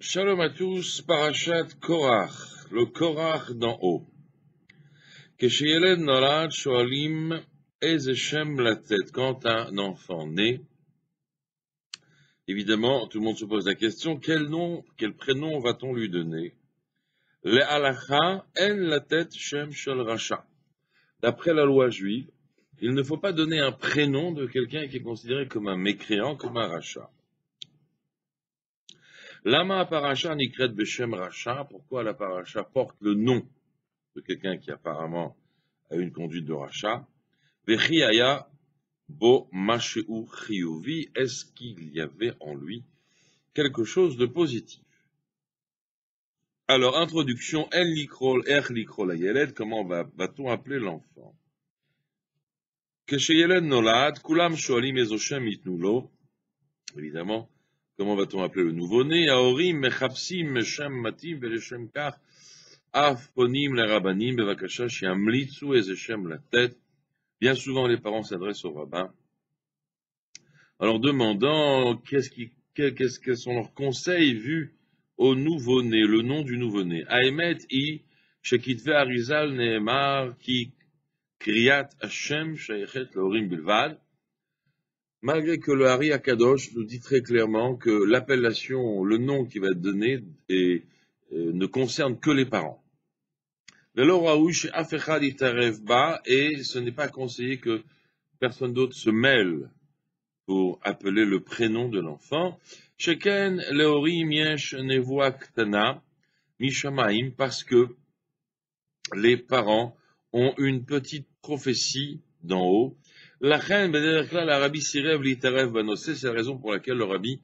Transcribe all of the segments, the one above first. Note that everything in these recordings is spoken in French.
Shalom à tous, Parashat Korach, le Korach d'en haut. Kesheyeled Nolad Shoalim Eze Shem Latet. Quand un enfant naît, évidemment, tout le monde se pose la question, quel prénom va-t-on lui donner? Le halacha en latet Shem Shel Rasha. D'après la loi juive, il ne faut pas donner un prénom de quelqu'un qui est considéré comme un mécréant, comme un rachat. Lama parasha nikret beshem racha. Pourquoi la parasha porte le nom de quelqu'un qui apparemment a une conduite de rachat? Vechi aya bo masheu chiyuvi. Est-ce qu'il y avait en lui quelque chose de positif? Alors, introduction, el likrol, er likrol ayeled. Comment va-t-on appeler l'enfant? Kesheyeled nolad, kulam shoalim ezoshem itnulo. Évidemment, comment va-t-on appeler le nouveau-né? Aorim mechapsim meshem matim veleshem kach af ponim le rabbanim bevakasha shiamlitzu ezeshem la tête. Bien souvent, les parents s'adressent au rabbin en leur demandant quels sont leurs conseils vus au nouveau-né, le nom du nouveau-né. Aemet i shekitve arizal neemar ki kriyat Hashem shayechet lehorim bilvad. Malgré que le Hari Akadosh nous dit très clairement que l'appellation, le nom qui va être donné ne concerne que les parents. Et ce n'est pas conseillé que personne d'autre se mêle pour appeler le prénom de l'enfant. Sheken lehorim yesh nevoa ktana mishamaim, parce que les parents ont une petite prophétie d'en haut. La reine, la rabbi sirev litarev banosé, c'est la raison pour laquelle le rabbi,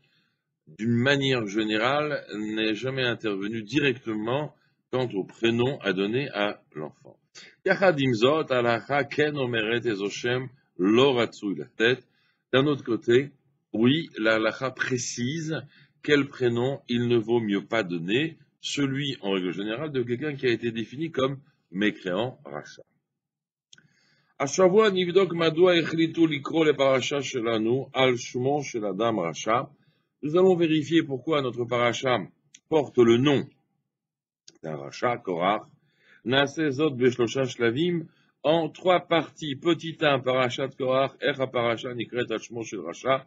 d'une manière générale, n'est jamais intervenu directement quant au prénom à donner à l'enfant. Yachadimzot, alacha ken omeret ezoshem lo ratzui la tête. D'un autre côté, oui, la halacha précise quel prénom il ne vaut mieux pas donner, celui, en règle générale, de quelqu'un qui a été défini comme mécréant, rachat. השבוע נבדוק מדוע החליטו לקרוא לפרשה שלנו על שמו של אדם רשע. Nous allons vérifier pourquoi notre parasha porte le nom d'un rachat, Korach. נעשה זאת בשלושה שלבים, en trois parties. Petit 1, parashat Korach, איך הפרשה נקראת על שמו של רשע.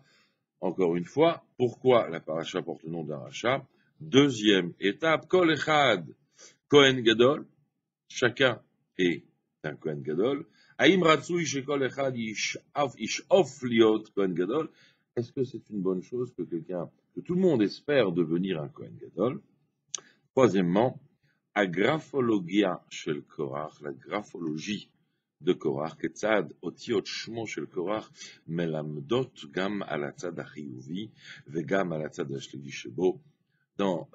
Encore une fois, pourquoi la parasha porte le nom d'un rachat. Deuxième étape, kol echad Kohen Gadol, chacun est un Kohen Gadol. Est-ce que c'est une bonne chose que tout le monde espère devenir un Kohen Gadol? Troisièmement, agraphologia shel Korach, la graphologie de Korach, ketzad otiot shmo shel Korach melamdot gam al hatzad hachiyuvi vegam al hatzad hashlivi shebo. Dans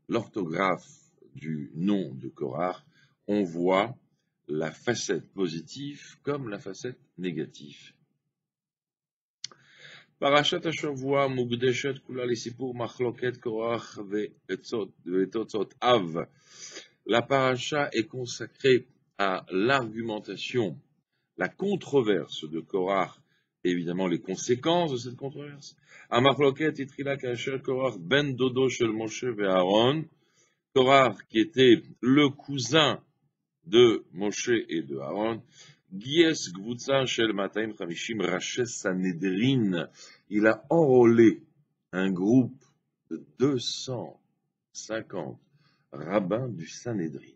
l'orthographe du nom de Korach, on voit la facette positive comme la facette négative. Parashat Hashavua mukdeshet kula lisipur machloket Korach vetotzot av. La parasha est consacrée à l'argumentation, la controverse de Korach, et évidemment les conséquences de cette controverse. A machloket itrila kasher Korach ben dodo shel Moshe ve'Aaron. Korach, qui était le cousin de Moshe et de Aaron, Gies Gvutza Shel Mataim Chamishim Raches Sanhedrin, il a enrôlé un groupe de 250 rabbins du Sanhedrin.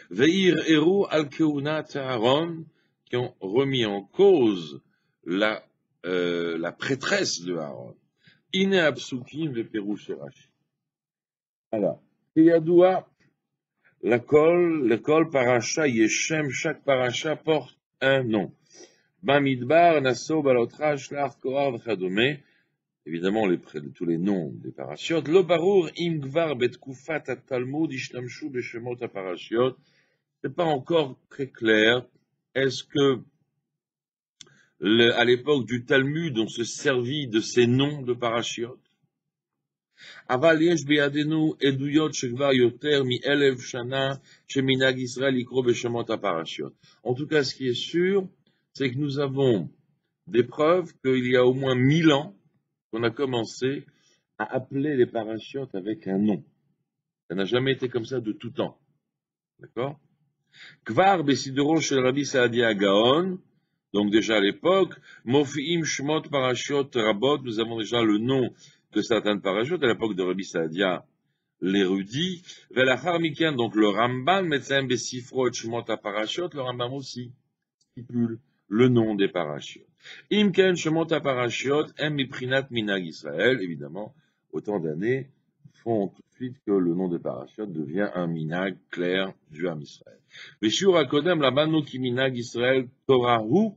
Veir Eru al Keunat Aaron, qui ont remis en cause la prêtresse de Aaron. Ine Absukim ve Perush Rashi. Alors, Yadoua, l'école parasha yeshem, chaque parasha porte un nom. Bamidbar, Nasso, Balotra, Shlach, Korach, V'chadome. Évidemment, tous les noms des parashiot. Lo barur im gvar betkufat at-Talmud ishtamshu beshemot ha-parashiot. C'est pas encore très clair. Est-ce que, à l'époque du Talmud, on se servit de ces noms de parashiot? אבל יש בידינו עדויות שכבר יותר מ-1000 שנה שמנהג ישראל לקרוא בשמות הפרשיות. En tout cas, ce qui est sûr, c'est que nous avons des preuves qu'il y a au moins 1000 ans qu'on a commencé à appeler les parachutes avec un nom. Ça n'a jamais été comme ça de tout temps. D'accord? Kvar Besidoro shel Rabbi Saadia Gaon, donc déjà à l'époque, Mofiim Shmot Parashot Rabot, nous avons déjà le nom de certaines parachutes à l'époque de Rabbi Saadia, l'érudit. Velachar Miken, donc le Ramban, Metzem Besifro et Shmot Parashot, le Rambam aussi stipule le nom des parachutes. Imken Shmot Parashot, Em Miprinat Minag Israël, évidemment, autant d'années font tout de suite que le nom des parachutes devient un minag clair du Ham Israël. Veshur Akodem, la Banu ki minag Israël Torahu.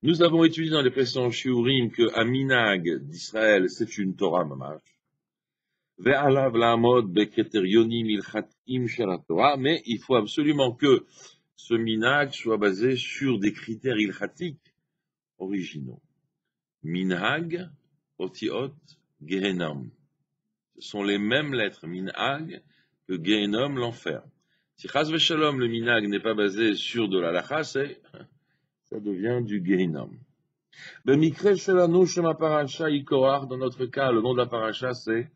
Nous avons étudié dans les précédents shiurim que un minag d'Israël, c'est une Torah mamash. Ve'alav la'amod beketerionim ilchatim shel Torah, mais il faut absolument que ce minag soit basé sur des critères ilchatiques originaux. Minhag, otiot, gehenam. Ce sont les mêmes lettres minhag que Gehenom, l'enfer. Si chas v'shalom, le minhag n'est pas basé sur de la lacha, ça devient du Gehenom. Bemikre shelanu shema parasha i Korach, dans notre cas, le nom de la paracha, c'est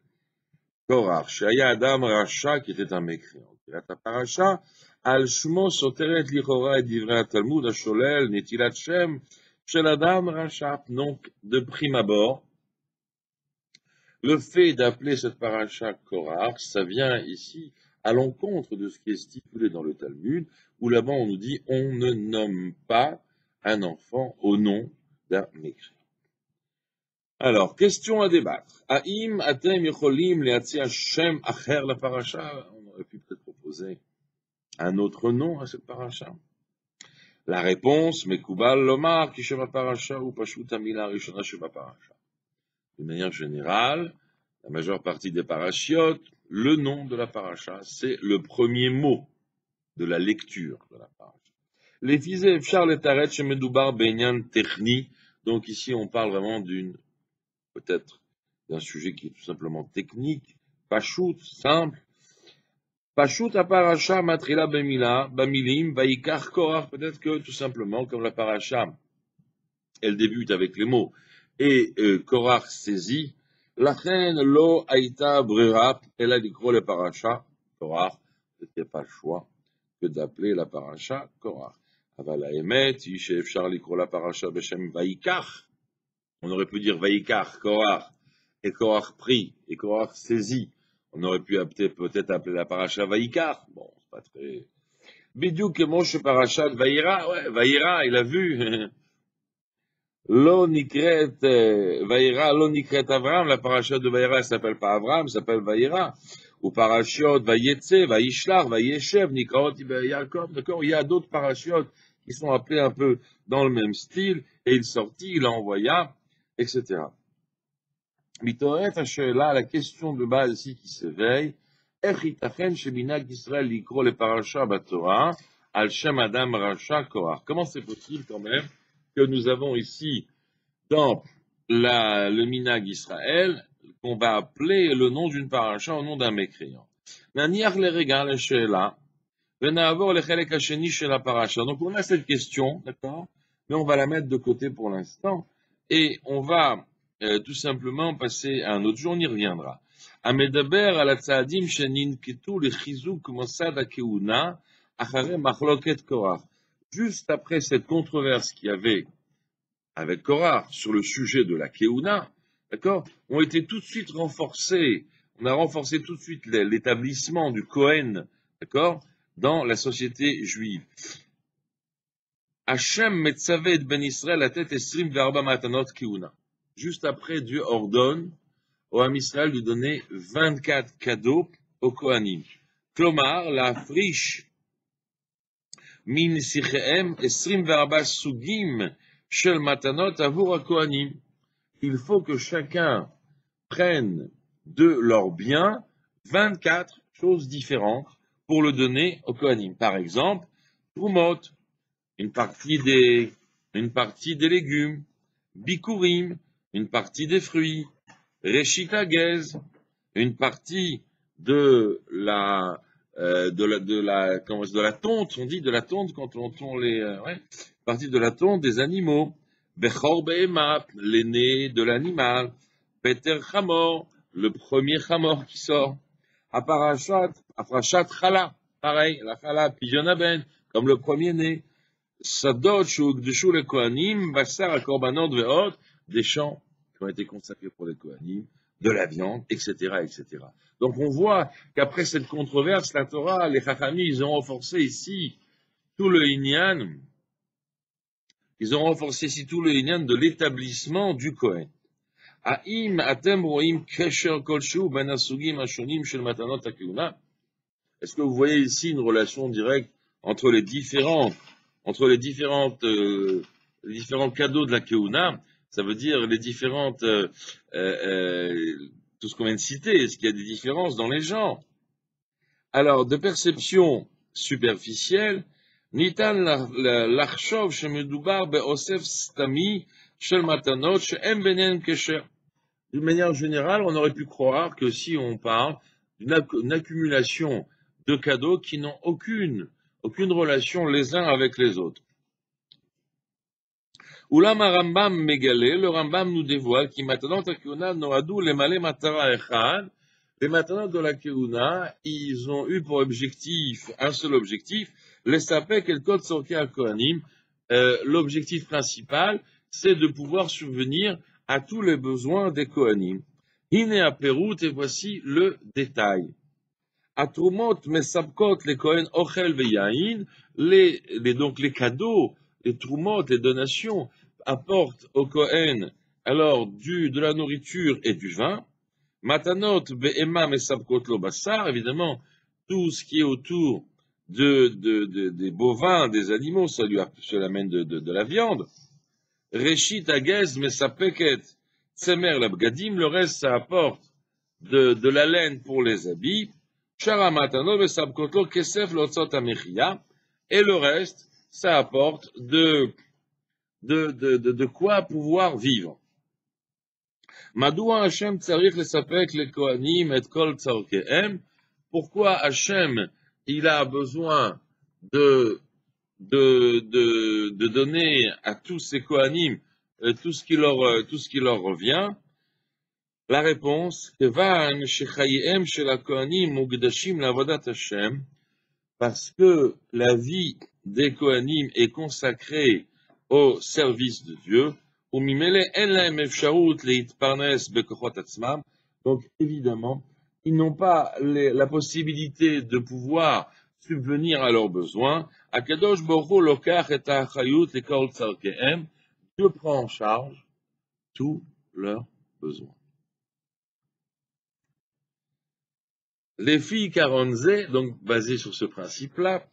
Korach. Shaya Adam Racha, qui était un mécréant. La paracha, al shmo soteret lichora et divrei Talmud, asholel, netilat shem, shel Adam Racha. Donc, de prime abord, le fait d'appeler cette paracha Korach, ça vient ici à l'encontre de ce qui est stipulé dans le Talmud, où là-bas on nous dit on ne nomme pas un enfant au nom d'un mécréant. Alors, question à débattre. Aim atem yecholim leatzia shem acher la paracha. On aurait pu peut-être proposer un autre nom à cette paracha. La réponse, Mekubal lomar ki shem paracha ou pashut amila rishona shem paracha. De manière générale, la majeure partie des parachiotes, le nom de la paracha, c'est le premier mot de la lecture de la paracha. Les fizeh efshar letaret shemedoubar benyan techni. Donc ici, on parle vraiment peut-être d'un sujet qui est tout simplement technique. Pashut, simple. Pashut a paracha matrila bemila, bamilim, vaikar korach. Peut-être que tout simplement, comme la paracha, elle débute avec les mots et Korach saisit. Lachen lo aïta brera, elle a dit le paracha Korach. C'était pas le choix que d'appeler la paracha Korach. Avala emet, yishev charli la paracha beshem vaikar. On aurait pu dire vaikar Korach et Korach prit et Korach saisit. On aurait pu peut-être appeler la paracha vaikar. Bon, c'est pas très. Bidiou que Moshe parachat Vaïra, ouais, Vaïra, il a vu. Lo nikret Vaïra, lo nikret Avram, la paracha de Vaïra s'appelle pas Avram, s'appelle Vaïra. Ou parachot Vayetse, Vaïshlar, Vayeshev, Nikraot, Yaakov, d'accord? Il y a d'autres parachiotes qui sont appelés un peu dans le même style, et il sortit, il envoya, etc. Mitoret Hashela, la question de base ici qui s'éveille, Echitachen Sheminag Israël likro le parasha batorah, al Shem Adam Racha Korach. Comment c'est possible quand même que nous avons ici, dans le minag Israël, qu'on va appeler le nom d'une paracha au nom d'un mécréant. Naniach le regal Hashela, venavor le chelek hasheni shel la paracha. Donc on a cette question, d'accord, mais on va la mettre de côté pour l'instant, et on va tout simplement passer à un autre jour, on y reviendra. Amedaber al tzaadim sheninketu lechizuk mosad hakeuna achare machloket Korach. Juste après cette controverse qu'il y avait avec Korach sur le sujet de la keuna, d'accord, ont été tout de suite renforcés. On a renforcé tout de suite l'établissement du Kohen, d'accord, dans la société juive. Hashem metzaved ben Israël la tête esrim verba matanot keuna. Juste après, Dieu ordonne au Ham Israël de donner 24 cadeaux aux Kohanim. Klomar, la friche, min sicheem, esrim verba sugim, shel matanot avur Kohanim. Il faut que chacun prenne de leurs biens 24 choses différentes pour le donner aux Kohanim. Par exemple, Trumot, une partie des légumes, Bikurim, une partie des fruits, Reshita Gez, une partie de la tonte, on dit de la tonte quand on tond partie de la tonte des animaux, Bechor Behemah, l'aîné de l'animal, Peter Chamor, le premier Chamor qui sort. Aparashat Chala, pareil, la Chala Pidjonaben, comme le premier-né. Sadot Shugdushu le Kohanim, Bassar à Korbanot Veot, des champs qui ont été consacrés pour les Kohanim, de la viande, etc., etc. Donc on voit qu'après cette controverse, la Torah, les Chachamim, ils ont renforcé ici tout le Inyan, de l'établissement du Kohen. Haïm atem roim kesher kolshu ben asugim ashonim shel matanot hakehuna. Est-ce que vous voyez ici une relation directe entre les différents cadeaux de la Kehuna? Ça veut dire les différentes, tout ce qu'on vient de citer. Est-ce qu'il y a des différences dans les genres? Alors, de perception superficielle, nitan l'achshov shemedubar beosef stami shel matanot she'em benen kesher. D'une manière générale, on aurait pu croire que si on parle d'une accumulation de cadeaux qui n'ont aucune relation les uns avec les autres. Oulam Rambam Megale, le Rambam nous dévoile qui matanot hakehuna noadu lemale matara echad. Les matanot de la Kehuna, ils ont eu pour objectif, un seul objectif, les sapek el kol tzorkei hakohanim. L'objectif principal, c'est de pouvoir subvenir à tous les besoins des Kohanim. Hine aperut, et voici le détail. Atrumot mesabkot les Kohen ochel veyain, donc les cadeaux, les trumot, les donations, apportent aux Kohen alors de la nourriture et du vin. Matanot be'ema mesabkot lo bassar, évidemment, tout ce qui est autour des bovins, des animaux, cela amène de la viande. Reshit agez mesapeket tsemer labgadim, le reste ça apporte de la laine pour les habits. Shara matanot mesabkotlo kesef lotzot amechia, et le reste ça apporte de quoi pouvoir vivre. Madoua Hashem tsarich lesapek les kohanim et kol tzarkehem. Pourquoi Hashem il a besoin de donner à tous ces Kohanim tout ce qui leur revient? La réponse, parce que la vie des Kohanim est consacrée au service de Dieu. Donc évidemment, ils n'ont pas la possibilité de pouvoir subvenir à leurs besoins. Akadosh Baruch Hu lokach et ha'achayut lekol tzarkehem. Dieu prend en charge tous leurs besoins. Les filles Karonze, donc basées sur ce principe-là,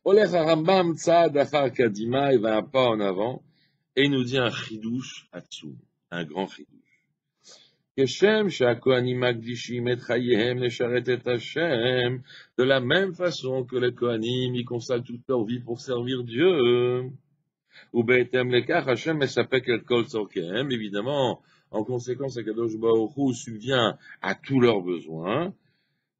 Olech Rambam tzad achar kadima, il va un pas en avant et il nous dit un chidouche atzum, un grand chidouche. De la même façon que les Kohanim, ils consacrent toute leur vie pour servir Dieu. Évidemment, en conséquence, Akadosh Baruch Hu subvient à tous leurs besoins.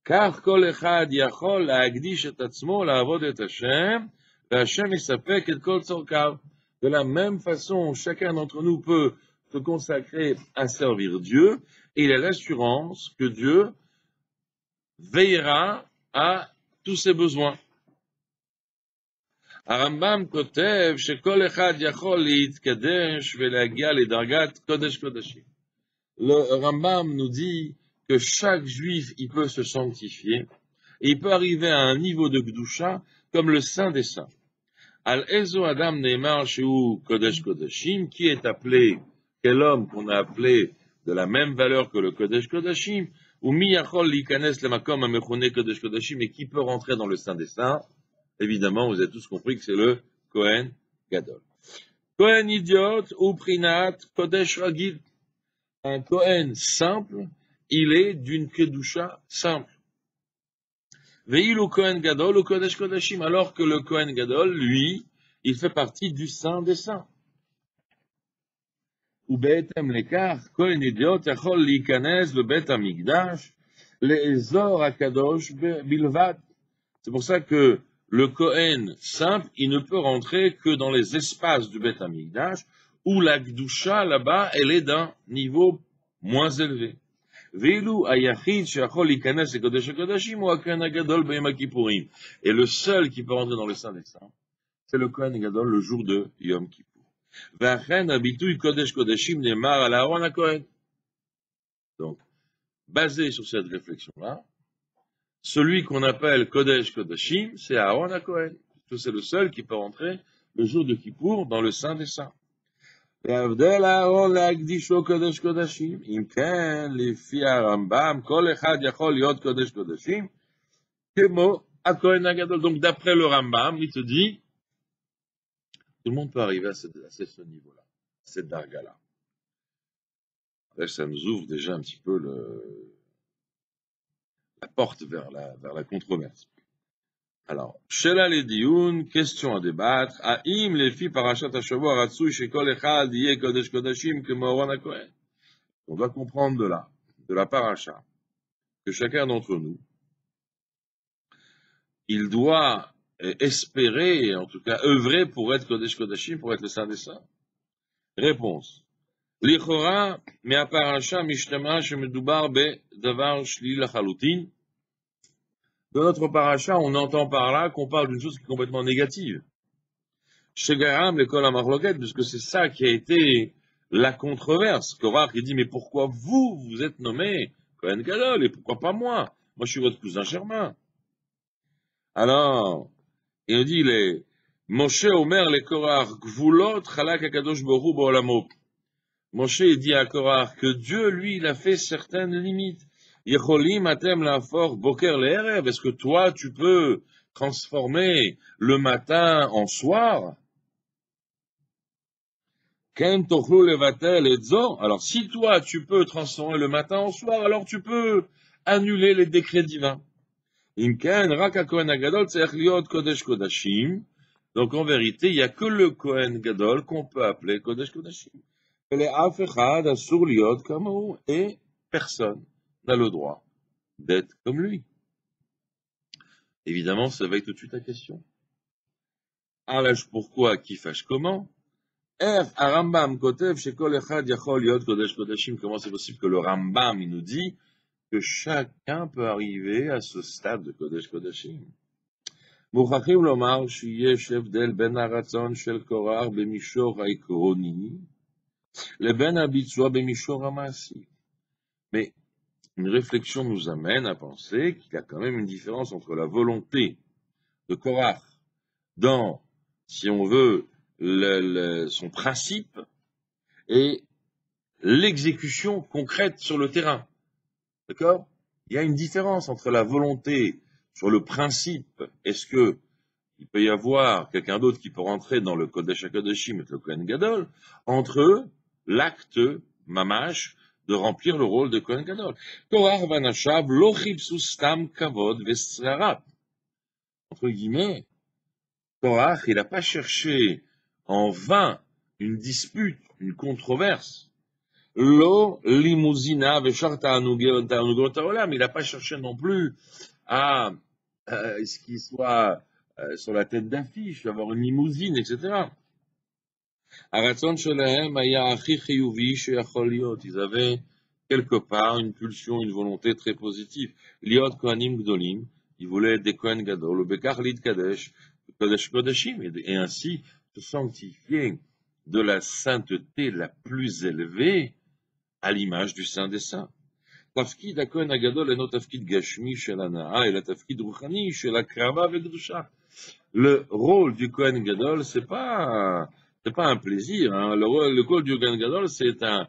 Car kol echad yachol la'agdish et atzmo la'avod et Hashem, Hashem yisapek et kol tzorkav. De la même façon, chacun d'entre nous peut se consacrer à servir Dieu, et il a l'assurance que Dieu veillera à tous ses besoins. Rambam kotev shekol echad yachol leitkadesh velagia ledargat kodesh kodashim. Le Rambam nous dit que chaque juif, il peut se sanctifier, et il peut arriver à un niveau de Gdusha comme le Saint des Saints. Al ezo adam neemar sheu kodesh kodashim, qui est appelé, quel homme qu'on a appelé de la même valeur que le kodesh kodashim, ou mi yachol likanes lemakom amechone kodesh kodashim, et qui peut rentrer dans le Saint des Saints. Évidemment, vous avez tous compris que c'est le Kohen Gadol. Kohen idiot ou prinat kodesh ragil. Un Kohen simple, il est d'une kedusha simple. Veil ou Kohen Gadol ou kodesh kodashim, alors que le Kohen Gadol, lui, il fait partie du Saint des Saints. Ou be'etem lekar, Kohen idiot yachol likanes le bet hamikdash le'ezor hakadosh bilvad. C'est pour ça que le Kohen simple, il ne peut rentrer que dans les espaces du Bet Hamikdash, où la Gdusha, là-bas, elle est d'un niveau moins élevé. Veilou ayachid sheachol ikanes lekodesh hakodashim ou hakohen hagadol b'yom kippourim. Et le seul qui peut rentrer dans le Saint des Saints, c'est le Kohen Gadol le jour de Yom Kippour. Ve'achen habitui kodesh kodashim nemar al Aaron hakohen. Donc, basé sur cette réflexion-là, celui qu'on appelle Kodesh Kodashim, c'est Aaron HaKohen. C'est le seul qui peut rentrer le jour de Kippour dans le Saint des Saints. והבדל אהרון להקדישו קודש קודשים, אם כן, לפי הרמב"ם, כל אחד יכול להיות קודש קודשים, כמו הכהן הגדול. Donc, d'après le Rambam, il te dit, tout le monde peut arriver à ce niveau-là, à cette darga-là. Ça nous ouvre déjà un petit peu la porte vers la controverse. Alors, Shela le dioun, question à débattre. Haïm les filles parachat hashavua ratsui shekol echad yeh kodesh kodashim comme Aaron HaKohen. On doit comprendre de la paracha, que chacun d'entre nous, il doit espérer, en tout cas œuvrer pour être kodesh kodashim, pour être le saint des saints. Réponse. Lichora, mais paracha mishtema shemedubar be davar shli lachalutin. Dans notre paracha, on entend par là qu'on parle d'une chose qui est complètement négative. Shegaram l'école à Marloquette, puisque c'est ça qui a été la controverse. Korach, il dit, mais pourquoi vous êtes nommé Kohen Gadol, et pourquoi pas moi? Moi, je suis votre cousin germain. Alors, il dit, Moshe Omer le Korach, Gvulot, Chalak Akadosh Borou Ba'olamo. Moshe dit à Korach que Dieu, lui, il a fait certaines limites. Yecholim atem lafor boker le'erev. Est-ce que toi, tu peux transformer le matin en soir? Ken tochlu levatel etzo. Alors, si toi, tu peux transformer le matin en soir, alors tu peux annuler les décrets divins. Imken rak haKohen hagadol tzarich liot kodesh kodashim. Donc, en vérité, il n'y a que le Kohen Gadol qu'on peut appeler kodesh kodashim. Ve'le'af echad asur liot kamohu. Et personne n'a le droit d'être comme lui. Évidemment, ça va être tout de suite la question. Alach pourquoi, qui fâche comment? Rambam kotev shekol echad yachol liot kodesh kodashim. Comment c'est possible que le Rambam, il nous dit que chacun peut arriver à ce stade de kodesh kodashim? Mouchachim lomar sheyesh hevdel ben haratzon shel Korach bemishor ha'ekroni leben habitzua bemishor ha'ma'asi. Mais une réflexion nous amène à penser qu'il y a quand même une différence entre la volonté de Korach dans, si on veut, son principe et l'exécution concrète sur le terrain. D'accord? Il y a une différence entre la volonté sur le principe. Est-ce que il peut y avoir quelqu'un d'autre qui peut rentrer dans le Kodesh HaKodashim et le Kohen Gadol, entre l'acte mamash de remplir le rôle de Kohen Gadol. Korach vanashav lo chipsu stam kavod v'srarat. Entre guillemets, Korach, il n'a pas cherché en vain une dispute, une controverse. Lo limuzina v'shar ta'anugot ha'olam. Il n'a pas cherché non plus à ce qu'il soit sur la tête d'affiche, avoir une limousine, etc. Ils avaient quelque part une pulsion, une volonté très positive. Liot Kohanim Gdolim, ils voulaient être des Kohen Gadol, Bekar Lid Kadesh, Kodesh Kodashim, et ainsi se sanctifier de la sainteté la plus élevée à l'image du Saint des Saints. Tafkid HaKohen HaGadol est notre Tafkid Gashmi shel Hana'a et la Tafkid Ruchani shel Hakrava ve'Kedusha. Le rôle du Kohen Gadol, c'est pas un plaisir. Hein. Le rôle du Kohen Gadol, c'est un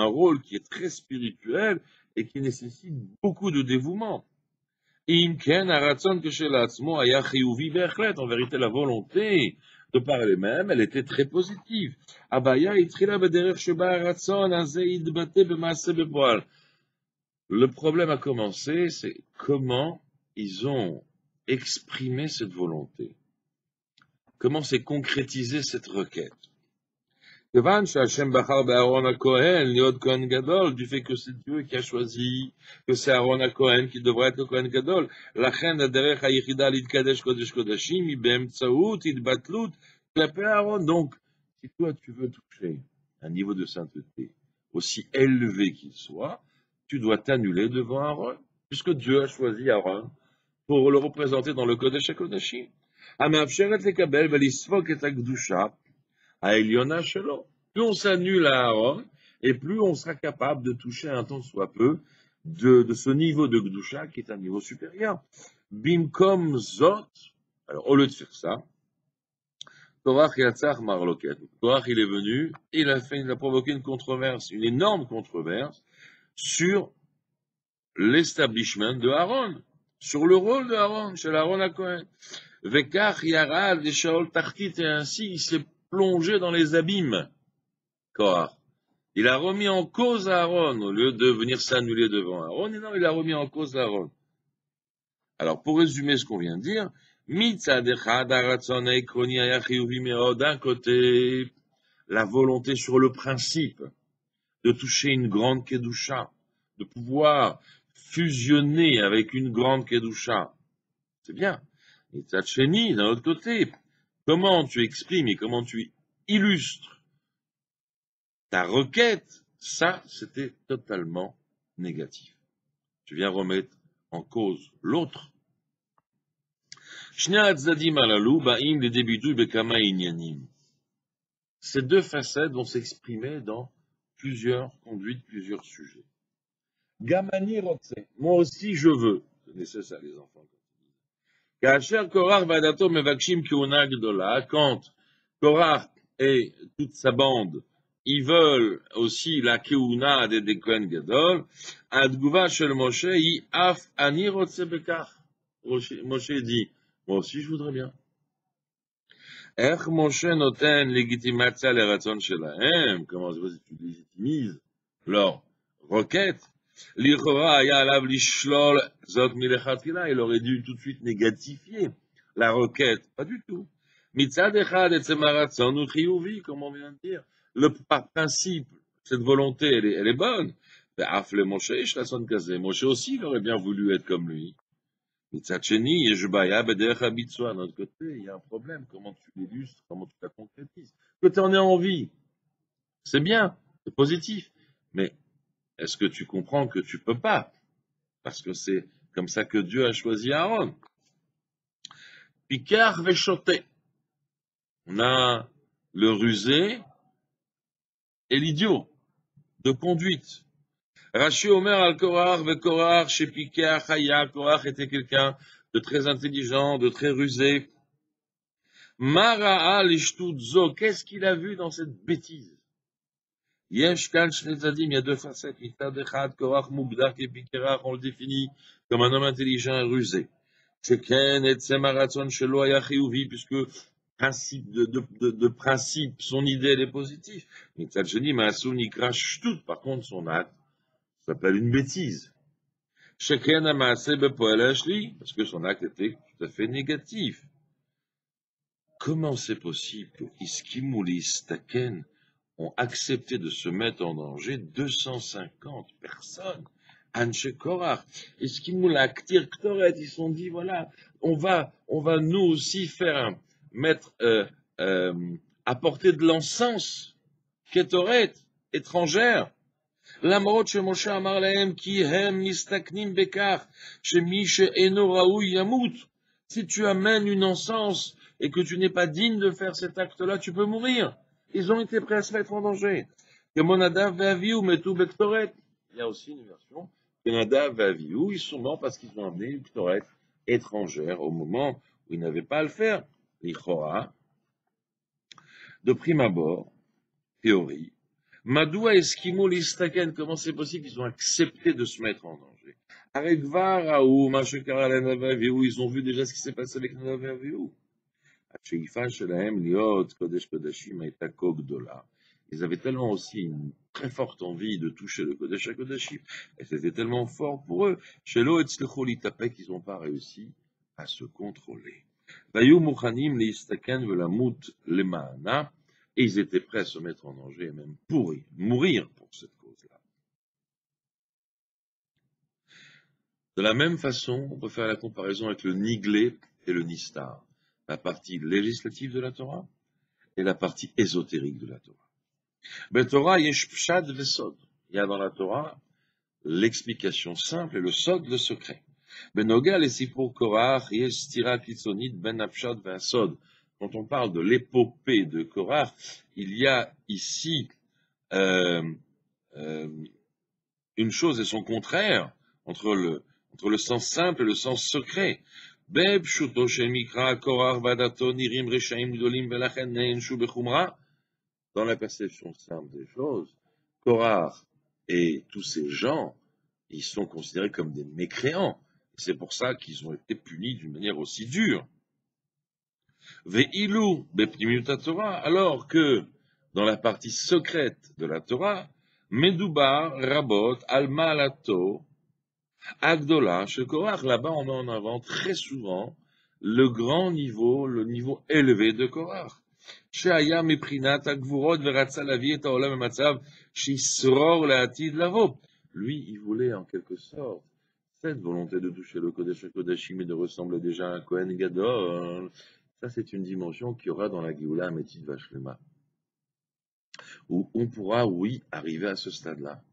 rôle qui est très spirituel et qui nécessite beaucoup de dévouement. En vérité, la volonté de par elle-même, elle était très positive. Le problème a commencé, c'est comment ils ont exprimé cette volonté. Comment s'est concrétisée cette requête? Du fait que c'est Dieu qui a choisi, que c'est Aaron HaKohen qui devrait être le Kohen Gadol. Donc, Si toi tu veux toucher un niveau de sainteté aussi élevé qu'il soit, tu dois t'annuler devant Aaron, puisque Dieu a choisi Aaron pour le représenter dans le Kodesh HaKodashim. המאפשרת לקבל ולספוג את הקדושה העליונה שלו. Plus on s'annule à Aaron, et plus on sera capable de toucher un tant soit peu de ce niveau de Gdusha qui est un niveau supérieur. Bimkom Zot, alors au lieu de faire ça, Korach Yatzar Marloket. Korach, il est venu, et il a provoqué une controverse, une énorme controverse, sur l'establishment de Aaron, sur le rôle de Aaron, chez Aaron à Cohen. Vekach Yarad et Shaol Tartit, et ainsi il s'est plongé dans les abîmes, Korach. Il a remis en cause Aaron, au lieu de venir s'annuler devant Aaron, et non, il a remis en cause Aaron. Alors, pour résumer ce qu'on vient de dire, d'un côté, la volonté sur le principe de toucher une grande Kedusha, de pouvoir fusionner avec une grande Kedusha, c'est bien. Et Tzatcheni, d'un autre côté, comment tu exprimes et comment tu illustres ta requête, ça, c'était totalement négatif. Tu viens remettre en cause l'autre. Ces deux facettes vont s'exprimer dans plusieurs conduites, plusieurs sujets. Gamani rotse, moi aussi je veux. C'est nécessaire, les enfants. Kacher Korach vadato mevakshim kiuna gdola, quand Korach et toute sa bande, ils veulent aussi la keuna des Kohen Gadol, adguva shel Moshe, yi af ani rotse bekach. Moshe dit, moi aussi je voudrais bien. איך משה נותן לגיטימציה לרצון שלהם, כלומר, tu légitimises leur requête, לכאורה היה עליו לשלול זאת מלכתחילה, il aurait dû tout de suite négatifier la requête, pas du tout. מצד אחד, עצם הרצון הוא חיובי, comme on vient de dire, par principe, cette volonté, elle est bonne, ואף למשה יש רצון כזה, Moshe aussi, il aurait bien voulu être comme lui. Mitzacheni, Yeshbaya, Bederech Habitsua, de notre côté, il y a un problème. Comment tu l'illustres, comment tu la concrétises? Que tu en aies envie, c'est bien, c'est positif. Mais est-ce que tu comprends que tu peux pas? Parce que c'est comme ça que Dieu a choisi Aaron. Picard Veshoté. On a le rusé et l'idiot de conduite. Rashi Omer al-Korach, Vekorach, chez Picard, Chaya, Korach était quelqu'un de très intelligent, de très rusé. Mara'a l'ishtudzo, qu'est-ce qu'il a vu dans cette bêtise? Yesh kan shnetzadim, il y a deux facettes. Mitad echad, Korach mugdar kepikerach, on le définit comme un homme intelligent et rusé. Sheken et semaratzon shelo haya chiyuvi, puisque principe de principe, son idée elle est positive. Mitad sheni ma'asu nikra shtut, par contre son acte s'appelle une bêtise. Sheken ha'maaseh bepoel hashli, parce que son acte était tout à fait négatif. Comment c'est possible que Iskimoulis Taken ont accepté de se mettre en danger 250 personnes? Anche Korach, Iskimoul Aktir Ktoret, ils se sont dit, voilà, on va nous aussi faire apporter de l'encens, Ketoret, étrangère. למרות שמשה אמר להם כי הם מסתכנים בכך שמי שאינו ראוי ימות. Si tu amènes une encens et que tu n'es pas digne de faire cet acte-là, tu peux mourir. Ils ont été prêts à se mettre en danger. Que Monadav ve'avihu metu bektoret. Il y a aussi une version que Nadav ve'avihu, ils sont morts parce qu'ils ont amené une ktoret étrangère au moment où ils n'avaient pas à le faire. Lichora, de prime abord, théorie. Madoua Eskimo Listaken, comment c'est possible qu'ils ont accepté de se mettre en danger? Arekvar ou Machekara la Navaviou, ils ont vu déjà ce qui s'est passé avec Navaviou. Acheifa Shelahem Liot Kodesh Kodashim Aita Kogdola. Ils avaient tellement aussi une très forte envie de toucher le Kodesh HaKodashim, et c'était tellement fort pour eux. Shelo Etzlecho Litapek, ils n'ont pas réussi à se contrôler. Vayu Muchanim Listaken Velamut Lemana. Et ils étaient prêts à se mettre en danger et même mourir pour cette cause-là. De la même façon, on peut faire la comparaison avec le Niglé et le Nistar, la partie législative de la Torah et la partie ésotérique de la Torah. Betorah yesh pshat vesod. Il y a dans la Torah l'explication simple et le sod, le secret. Benoga les sipur Korach yesh stira kitzonit ben apshat vesod. Quand on parle de l'épopée de Korach, il y a ici une chose et son contraire entre le sens simple et le sens secret. Beb shuto shel mikra Korach vadato nirim reshaim gdolim velachen ne'enshu bechumra. Dans la perception simple des choses, Korach et tous ces gens, ils sont considérés comme des mécréants. C'est pour ça qu'ils ont été punis d'une manière aussi dure. Ve'ilu bepnimiut Torah, alors que dans la partie secrète de la Torah, Medoubar Rabot Almalato Agdola chez Korach, là-bas on met en avant très souvent le grand niveau, le niveau élevé de Korach. שהיה מבחינת הגבורות ורצה להביא את העולם במצב שישרור לעתיד לבוא. Lui, il voulait en quelque sorte cette volonté de toucher le Kodesh HaKodashim et de ressembler déjà à un Kohen Gadol. Ça, c'est une dimension qu'il y aura dans la Géoula Ametit Vashlema, où on pourra, oui, arriver à ce stade-là.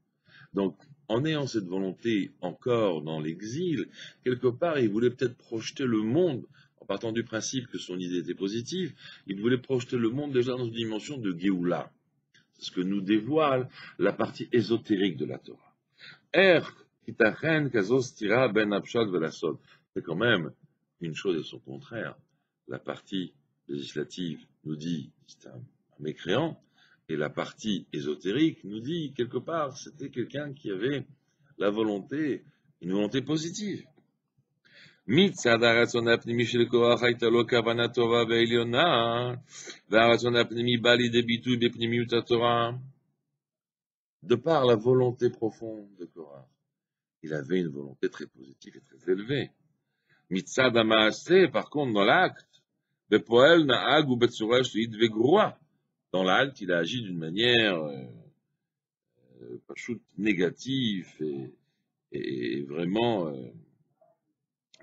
Donc, en ayant cette volonté encore dans l'exil, quelque part, il voulait peut-être projeter le monde, en partant du principe que son idée était positive, il voulait projeter le monde déjà dans une dimension de Géoula. C'est ce que nous dévoile la partie ésotérique de la Torah. C'est quand même une chose et son contraire. La partie législative nous dit c'est un mécréant, et la partie ésotérique nous dit quelque part c'était quelqu'un qui avait la volonté, une volonté positive. מצד הרצון הפנימי של קורח הייתה לו כוונה טובה ועליונה, והרצון הפנימי בא לידי ביטוי בפנימיות התורה. De par la volonté profonde de Korach, il avait une volonté très positive et très élevée. מצד המעשה, par contre, dans l'acte, בפועל נהג ובצורה שלילית וגרועה. Dans l'acte, il a agi d'une manière פשוט négative et vraiment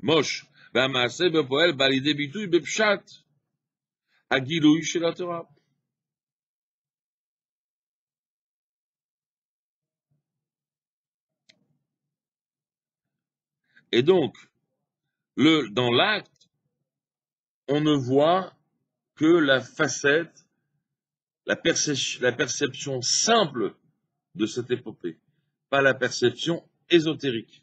moche. והמעשה בפועל בא לידי ביטוי בפשט הגילוי של התורה. Et donc, dans l'acte, on ne voit que la facette, la perception simple de cette épopée, pas la perception ésotérique.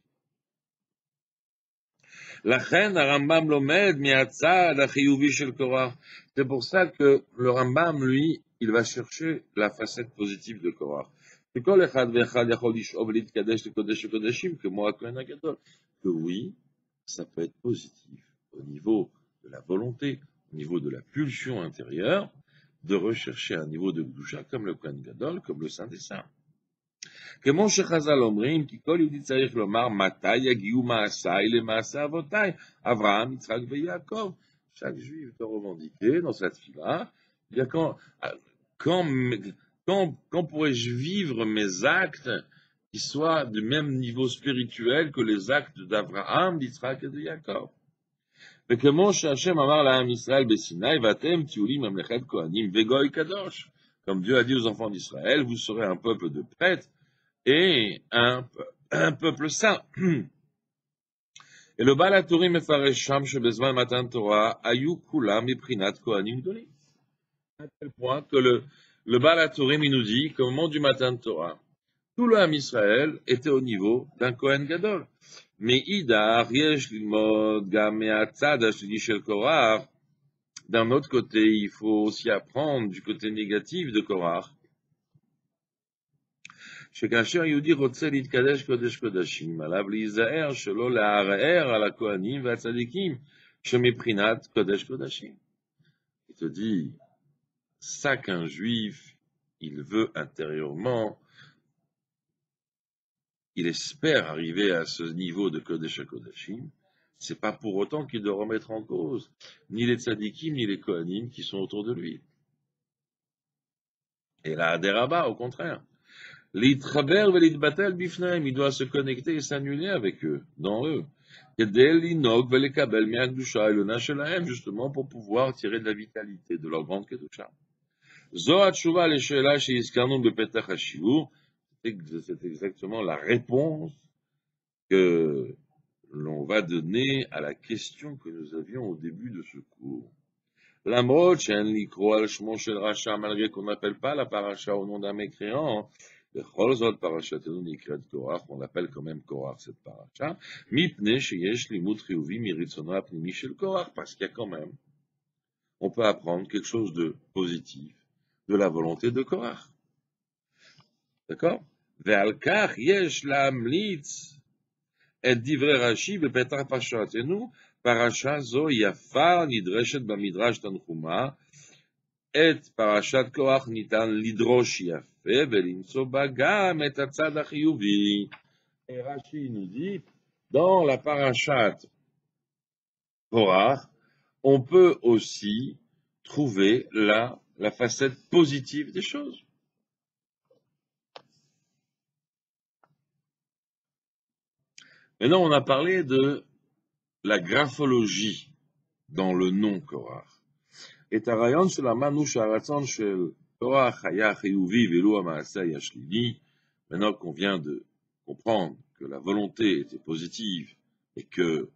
לכן הרמב"ם לומד מהצד החיובי של קורח. C'est pour ça que le Rambam, lui, il va chercher la facette positive de Korach. שכל אחד ואחד יכול לשאוב ולהתקדש לקודש הקודשים כמו הכהן הגדול. Que oui, ça peut être positif au niveau de la volonté, au niveau de la pulsion intérieure, de rechercher un niveau de Gdusha comme le Kohen Gadol, comme le Saint des Saints. כמו שחז"ל אומרים, כי כל יהודי צריך לומר מתי יגיעו מעשיי למעשה אבותיי, אברהם, יצחק ויעקב. Chaque juif doit revendiquer dans cette fila, quand pourrais-je vivre mes actes qui soient du même niveau spirituel que les actes d'Abraham, d'Yitzhak et de Jacob. וכמו שהשם אמר לעם ישראל בסיני, ואתם תהיו לי ממלכת כהנים וגוי קדוש. Comme Dieu a dit aux enfants d'Israël, vous serez un peuple de prêtres et un peuple saint. Et le Baal HaTurim מפרש שם שבזמן מתן תורה היו כולם מבחינת כהנים גדולים. À tel point que le Baal HaTurim, il nous dit qu'au moment du matin de Torah, tout le Ham Israël était au niveau d'un Kohen Gadol. Mais Idar, yesh lilmod gam me'atzad hashlishi shel Korach. D'un autre côté, il faut aussi apprendre du côté négatif de Korach. שכאשר יהודי רוצה להתקדש קודש קודשים, עליו להיזהר שלא לערער על הכהנים והצדיקים שמבחינת קודש קודשים. Il te dit, ça qu'un juif, il veut intérieurement, il espère arriver à ce niveau de Kodesh HaKodashim, c'est pas pour autant qu'il doit remettre en cause ni les tzadikim ni les kohanim qui sont autour de lui. Et là, des rabbins, au contraire. L'itchaber velitbatel bifnaim, il doit se connecter et s'annuler avec eux, dans eux. Kedel linog velekabel mi'akdusha elona shelahem, justement pour pouvoir tirer de la vitalité de leur grande kedusha. Zoat Shuva Leshela Sheizkarnu Bepetach HaShiur. C'est exactement la réponse que l'on va donner à la question que nous avions au début de ce cours. L'amrot, she'en likro al shmo shel Racha, malgré qu'on n'appelle pas la paracha au nom d'un mécréant, bechol zot parashatenu nikrat Korach, on l'appelle quand même Korach cette paracha, mipnei sheyesh limud chiyuvi miritzono apnimi shel Korach, parce qu'il y a quand même, on peut apprendre quelque chose de positif de la volonté de Korach. D'accord? Ve'al kach yesh la'amlitz et divrei Rashi bepetach parashatenu, parasha zo yafa nidreshet bamidrash Tanchuma, et parashat Korach nitan lidrosh yafe velimtso ba gam et hatzad hachiyuvi. Et Rashi nous dit, dans la parashat Korach, on peut aussi trouver la facette positive des choses. Maintenant, on a parlé de la graphologie dans le nom Korach. Et Arayon של אמרנו שהרצון של קורח היה חיובי ואילו המעשה היה שלילי. Maintenant qu'on vient de comprendre que la volonté était positive et que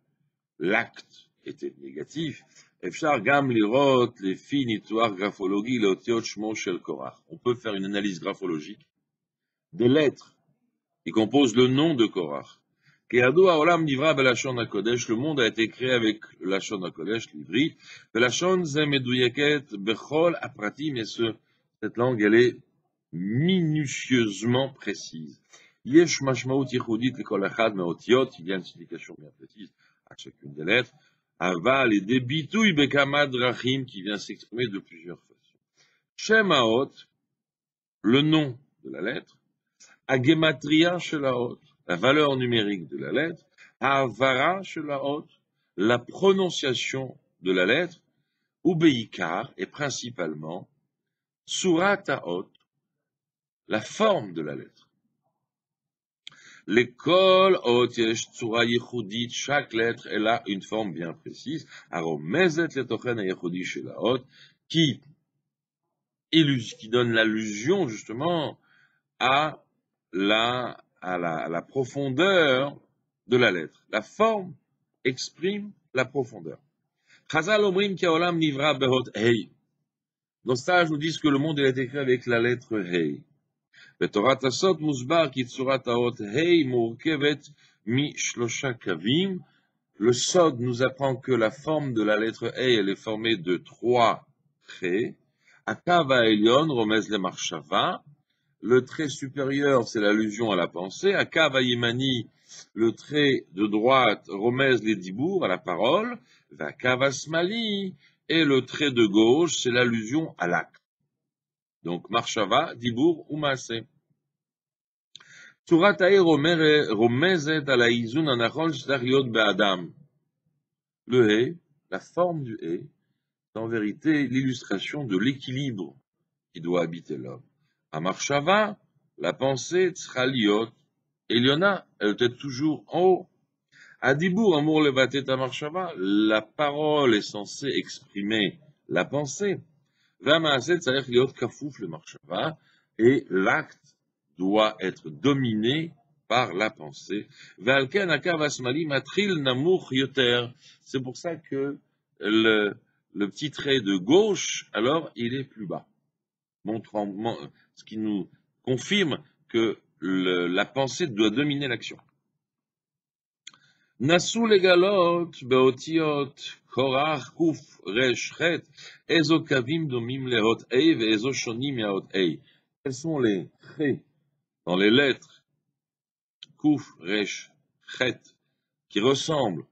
l'acte était négatif, אפשר גם לראות לפי ניתוח גרפולוגי לאותיות שמו של קורח. On peut faire une analyse graphologique des lettres qui composent le nom de Korach. כידוע העולם נברא בלשון הקודש, le monde a été créé avec le לשון הקודש, l'ivrit, ולשון זה מדויקת בכל הפרטים, et cette langue elle est minutieusement précise. יש משמעות ייחודית לכל אחד מהאותיות, il y a une signification bien précise à chacune des lettres, אבל לידי ביטוי בכמה דרכים qui vient s'exprimer de plusieurs façons. שם האות, le nom de la lettre, הגמטריה של האות, la valeur numérique de la lettre, Havara shel ha'ot, la prononciation de la lettre, ou beikar, et principalement, Surat ha'ot, la forme de la lettre. L'école hot yesh tsura yichudit, chaque lettre elle a une forme bien précise, aromezet letochen ha'yichudi shel ha'ot, qui donne l'allusion justement à la profondeur de la lettre. La forme exprime la profondeur. Chazal omrim ki haolam nivra behot hei. Nos sages nous disent que le monde est écrit avec la lettre hei. Betorat hasot musbar ki tsurat haot hei mourkevet mi shlosha kavim. Le sod nous apprend que la forme de la lettre hei elle est formée de 3 traits. Akav ha'elyon romez le marshava. Le trait supérieur, c'est l'allusion à la pensée. Akav ha'yemani, le trait de droite, romez les dibour, à la parole. Vakav ha'smali, et le trait de gauche, c'est l'allusion à l'acte. Donc, marshava, dibour ou maaseh. Tzurat ha'e romezet ala izun anachon shtzarich liot be'adam. Le hé, la forme du hé, c'est en vérité l'illustration de l'équilibre qui doit habiter l'homme. Amarshava, la pensée, tzraliot, Eliona, elle était toujours en haut. Adibur, amour levatet amarshava, la parole est censée exprimer la pensée. Vamaset, tzarech liot kafouf le marshava, et l'acte doit être dominé par la pensée. Ve'alken akav asmali matril namuch yoter. C'est pour ça que le petit trait de gauche, alors, il est plus bas. Ce qui nous confirme que la pensée doit dominer l'action. Nasu legalot beotiot korach kuf resh chet ezo kavim domim lehot ei ve ezo shonim me'hot ei. Quels sont les traits dans les lettres kuf resh chet qui ressemblent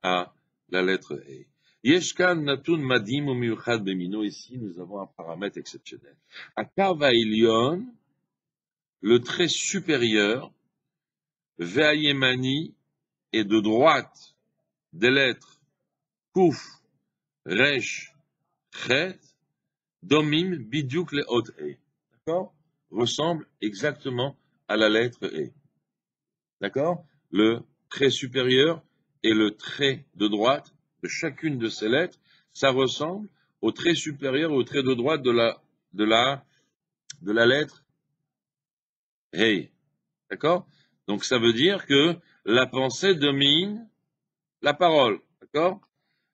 à la lettre ei? Yeshkan natun madim ou miuchad bemino. Ici, nous avons un paramètre exceptionnel. Akav ha'elyon, le trait supérieur, ve'ayemani, et de droite des lettres kuf, resh, chet, domim, bidyuk le hot e. D'accord? Ressemble exactement à la lettre e. D'accord? Le trait supérieur et le trait de droite de chacune de ces lettres, ça ressemble au trait supérieur et au trait de droite de la de la lettre Hey. D'accord? Donc ça veut dire que la pensée domine la parole. D'accord?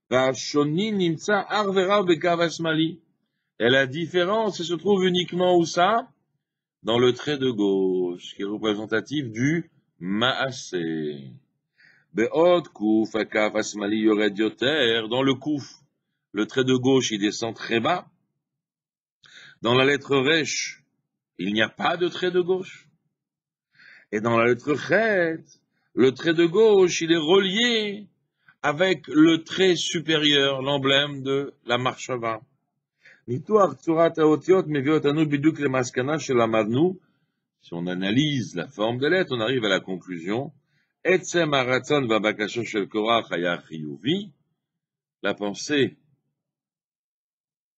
Vashoni nimtsa arvera bekav asmali. Et la différence, elle se trouve uniquement où ça? Dans le trait de gauche, qui est représentatif du Maasé. Be'od kouf akaf asmali yored yoter. Dans le kouf, le trait de gauche, il descend très bas. Dans la lettre Resh, il n'y a pas de trait de gauche. Et dans la lettre Chet, le trait de gauche, il est relié avec le trait supérieur, l'emblème de la marshava. Si on analyse la forme des lettres, on arrive à la conclusion. La pensée,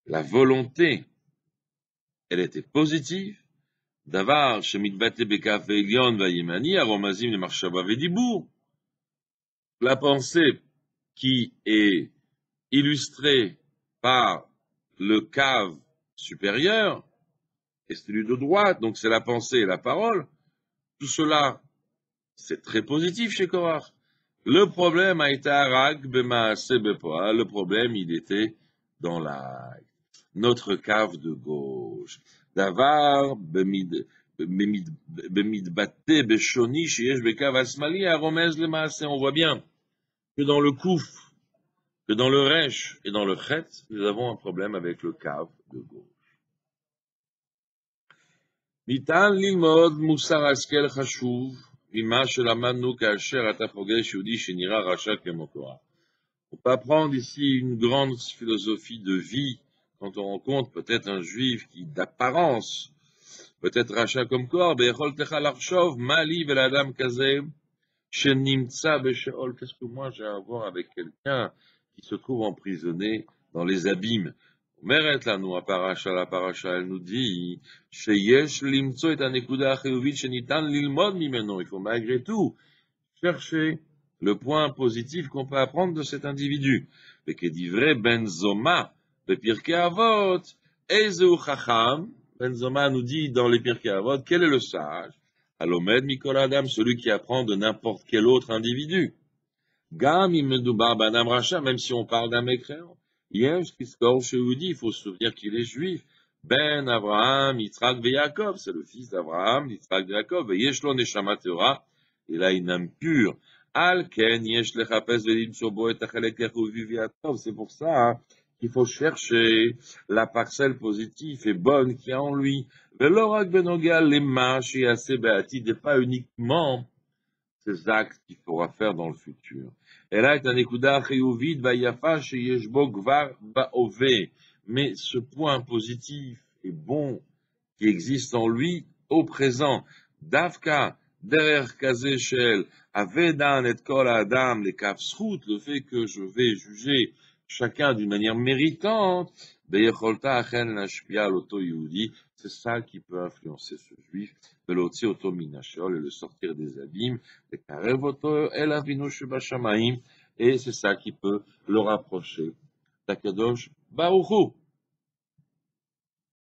la volonté, elle était positive. Davar, shemitbate bekaf ve'elyon va'yemani, aromazim le marshava ve'dibour. La pensée qui est illustrée par le cave supérieur et celui de droite, donc c'est la pensée et la parole. Tout cela, c'est très positif chez Korach. Le problème a été arag bemaase bepoa. Le problème, il était dans notre cave de gauche. Davar bemidbate beshoni sheyesh bekav asmali aromez le maase. On voit bien que dans le kouf, que dans le resh et dans le chet, nous avons un problème avec le cave de gauche. ניתן ללמוד מוסר השכל חשוב ממה שלמדנו כאשר אתה פוגש יהודי שנראה רשע כמו קורח. On peut apprendre ici une grande philosophie de vie quand on rencontre peut-être un juif qui d'apparence peut-être rachat comme Korach. ביכולתך לחשוב מה לי ולאדם כזה שנמצא בשאול. Qu'est-ce que moi j'ai à voir avec quelqu'un qui se trouve emprisonné dans les abîmes? אומרת לנו הפרשה, elle nous dit שיש למצוא את הנקודה החיובית שניתן ללמוד ממנו. Il faut malgré tout chercher le point positif qu'on peut apprendre de cet individu. וכדברי בן זומא בפרקי אבות, איזהו חכם? Ben Zoma nous dit dans les Pirkei Avot, quel est le sage? Alomed Mikol Adam, celui qui apprend de n'importe quel autre individu. Gam imedoubar banam racha, même si on parle d'un mécréant. Yesh kiskor sheudi, il faut se souvenir qu'il est juif. Ben Abraham, Yitzhak ve Yaakov, c'est le fils d'Abraham, Yitzhak ve Yaakov. Yesh lo neshama Torah, il a une âme pure. Al ken yesh lechapes velim sobo et achalek yachuvi viatov. C'est pour ça qu'il faut chercher la parcelle positive et bonne qu'il y a en lui. Velorak benogal lemash et assez beatid, et pas uniquement ces actes qu'il faudra faire dans le futur. Et là est un ékouda chiyuvit vayafa sheyeshbo gvar baove. Mais ce point positif et bon qui existe en lui au présent, davka derrière kazé shel avedan et kol adam les kafsrout, le fait que je vais juger chacun d'une manière méritante, c'est ça qui peut influencer ce juif, de l'otzi auto minachol et le sortir des abîmes, et c'est ça qui peut le rapprocher d'Akadosh Baruch Hu.